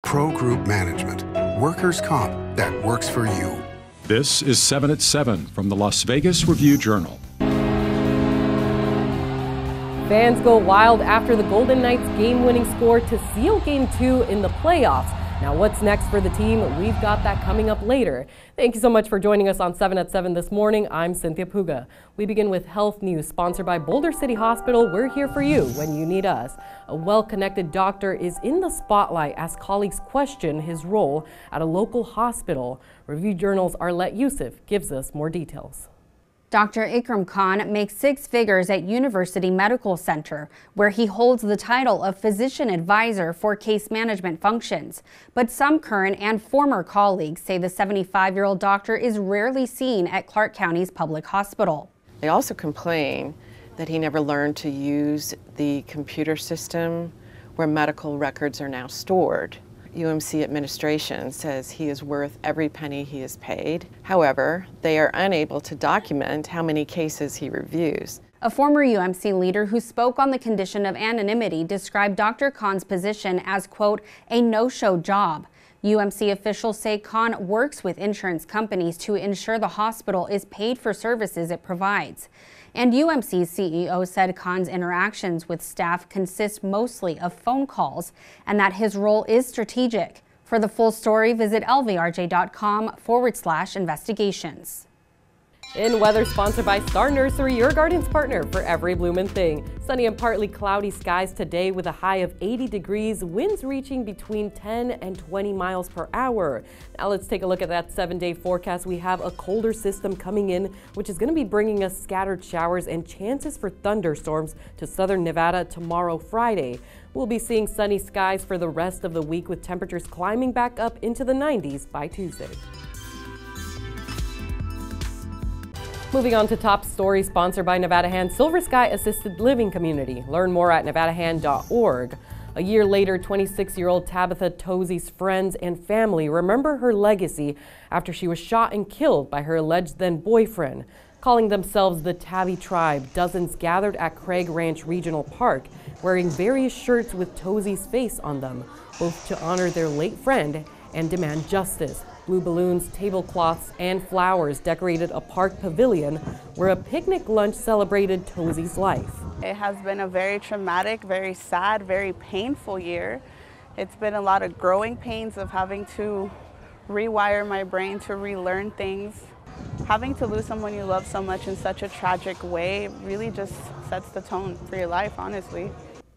Pro Group Management. Workers' comp that works for you. This is 7 at 7 from the Las Vegas Review-Journal. Fans go wild after the Golden Knights' game-winning score to seal Game 2 in the playoffs. Now, what's next for the team? We've got that coming up later. Thank you so much for joining us on 7 at 7 this morning. I'm Cynthia Puga. We begin with health news sponsored by Boulder City Hospital. We're here for you when you need us. A well-connected doctor is in the spotlight as colleagues question his role at a local hospital. Review-Journal's Arlette Youssef gives us more details. Dr. Ikram Khan makes 6 figures at University Medical Center, where he holds the title of physician advisor for case management functions. But some current and former colleagues say the 75-year-old doctor is rarely seen at Clark County's public hospital. They also complain that he never learned to use the computer system where medical records are now stored. UMC administration says he is worth every penny he is paid. However, they are unable to document how many cases he reviews. A former UMC leader who spoke on the condition of anonymity described Dr. Khan's position as, quote, a no-show job. UMC officials say Khan works with insurance companies to ensure the hospital is paid for services it provides. And UMC's CEO said Khan's interactions with staff consist mostly of phone calls and that his role is strategic. For the full story, visit lvrj.com/investigations. In weather, sponsored by Star Nursery, your garden's partner for every bloomin' thing. Sunny and partly cloudy skies today with a high of 80 degrees, winds reaching between 10 and 20 miles per hour. Now let's take a look at that 7-day forecast. We have a colder system coming in, which is going to be bringing us scattered showers and chances for thunderstorms to southern Nevada tomorrow, Friday. We'll be seeing sunny skies for the rest of the week with temperatures climbing back up into the 90s by Tuesday. Moving on to top stories sponsored by Nevada Hand Silver Sky Assisted Living Community. Learn more at nevadahand.org. A year later, 26-year-old Tabitha Tozzi's friends and family remember her legacy after she was shot and killed by her alleged then-boyfriend. Calling themselves the Tabby Tribe, dozens gathered at Craig Ranch Regional Park, wearing various shirts with Tozzi's face on them, both to honor their late friend and demand justice. Blue balloons, tablecloths, and flowers decorated a park pavilion where a picnic lunch celebrated Tozzi's life. It has been a very traumatic, very sad, very painful year. It's been a lot of growing pains of having to rewire my brain to relearn things. Having to lose someone you love so much in such a tragic way really just sets the tone for your life, honestly.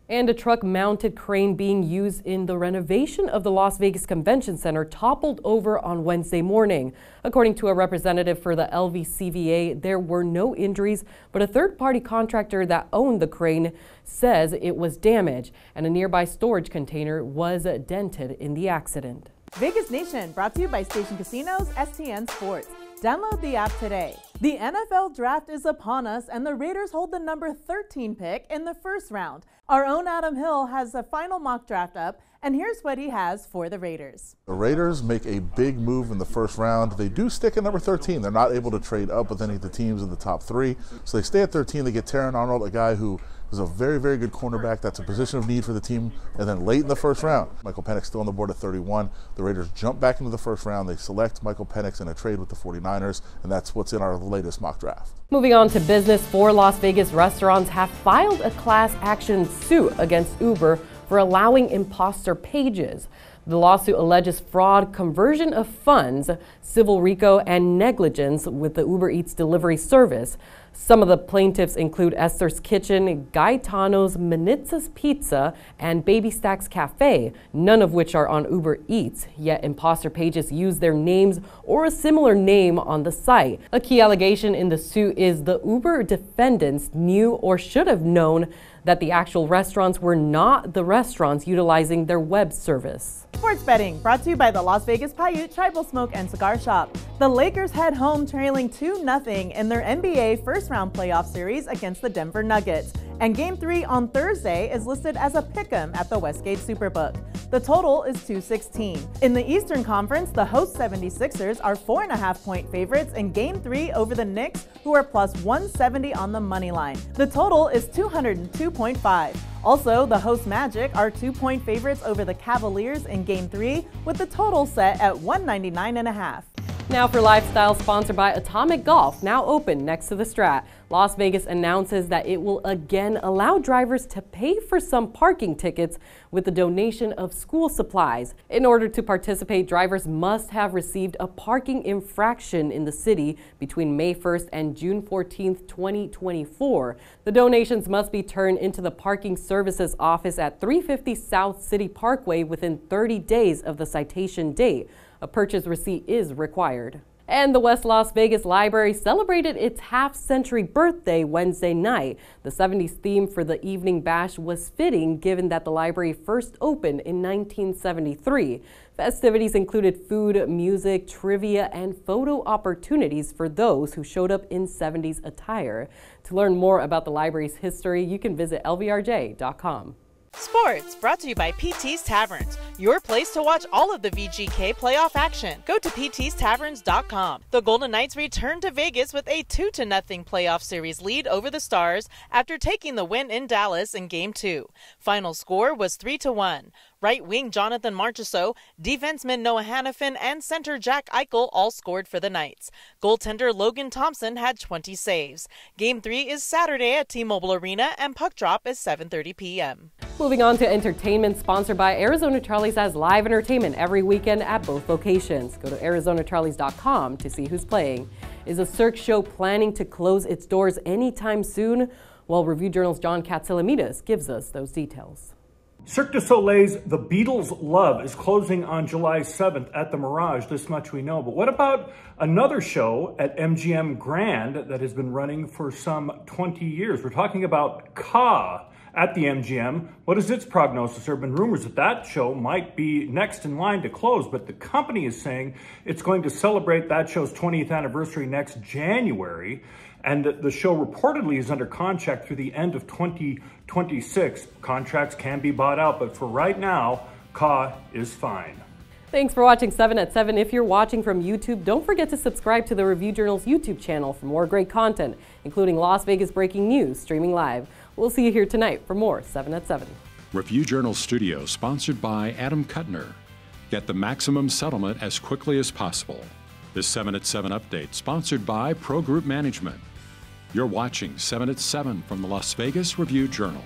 And a truck-mounted crane being used in the renovation of the Las Vegas Convention Center toppled over on Wednesday morning. According to a representative for the LVCVA, there were no injuries, but a third-party contractor that owned the crane says it was damaged, and a nearby storage container was dented in the accident. Vegas Nation, brought to you by Station Casinos, STN Sports. Download the app today. The NFL draft is upon us, and the Raiders hold the number 13 pick in the first round. Our own Adam Hill has a final mock draft up, and here's what he has for the Raiders. The Raiders make a big move in the first round. They do stick at number 13. They're not able to trade up with any of the teams in the top 3, so they stay at 13. They get Terron Arnold, a guy who is a very, very good cornerback. That's a position of need for the team. And then late in the first round, Michael Penix still on the board at 31. The Raiders jump back into the first round. They select Michael Penix in a trade with the 49ers, and that's what's in our latest mock draft. Moving on to business, 4 Las Vegas restaurants have filed a class action suit against Uber for allowing imposter pages. The lawsuit alleges fraud, conversion of funds, civil RICO, and negligence with the Uber Eats delivery service. Some of the plaintiffs include Esther's Kitchen, Gaetano's Manizza's Pizza, and Baby Stacks Cafe, none of which are on Uber Eats, yet imposter pages use their names or a similar name on the site. A key allegation in the suit is the Uber defendants knew or should have known that the actual restaurants were not the restaurants utilizing their web service. Sports betting, brought to you by the Las Vegas Paiute Tribal Smoke and Cigar Shop. The Lakers head home trailing 2-0 in their NBA first-round playoff series against the Denver Nuggets. And Game 3 on Thursday is listed as a pick'em at the Westgate Superbook. The total is 216. In the Eastern Conference, the host 76ers are 4.5-point favorites in Game 3 over the Knicks, who are plus 170 on the money line. The total is 202.5. Also, the host Magic are 2-point favorites over the Cavaliers in Game 3, with the total set at 199.5. Now for Lifestyle, sponsored by Atomic Golf, now open next to the Strat. Las Vegas announces that it will again allow drivers to pay for some parking tickets with the donation of school supplies. In order to participate, drivers must have received a parking infraction in the city between May 1st and June 14th, 2024. The donations must be turned into the Parking Services Office at 350 South City Parkway within 30 days of the citation date. A purchase receipt is required. And the West Las Vegas Library celebrated its half-century birthday Wednesday night. The 70s theme for the evening bash was fitting given that the library first opened in 1973. Festivities included food, music, trivia, and photo opportunities for those who showed up in 70s attire. To learn more about the library's history, you can visit lvrj.com. Sports brought to you by PT's Taverns, your place to watch all of the VGK playoff action. Go to ptstaverns.com. The Golden Knights returned to Vegas with a 2-0 playoff series lead over the Stars after taking the win in Dallas in Game 2. Final score was 3-1. Right wing Jonathan Marchessault, defenseman Noah Hanifin, and center Jack Eichel all scored for the Knights. Goaltender Logan Thompson had 20 saves. Game 3 is Saturday at T-Mobile Arena, and puck drop is 7:30 p.m. Moving on to entertainment, sponsored by Arizona Charlie's has live entertainment every weekend at both locations. Go to ArizonaCharlies.com to see who's playing. Is a Cirque show planning to close its doors anytime soon? Well, Review Journal's John Katsilometes gives us those details. Cirque du Soleil's The Beatles' Love is closing on July 7th at the Mirage. This much we know. But what about another show at MGM Grand that has been running for some 20 years? We're talking about Ka at the MGM. What is its prognosis? There have been rumors that that show might be next in line to close, but the company is saying it's going to celebrate that show's 20th anniversary next January. And the show reportedly is under contract through the end of 2026. Contracts can be bought out, but for right now, Ka is fine. Thanks for watching 7 at 7. If you're watching from YouTube, don't forget to subscribe to the Review Journal's YouTube channel for more great content, including Las Vegas breaking news streaming live. We'll see you here tonight for more 7 at 7. Review Journal Studio, sponsored by Adam Kuttner. Get the maximum settlement as quickly as possible. This 7 at 7 update, sponsored by Pro Group Management. You're watching 7 at 7 from the Las Vegas Review Journal.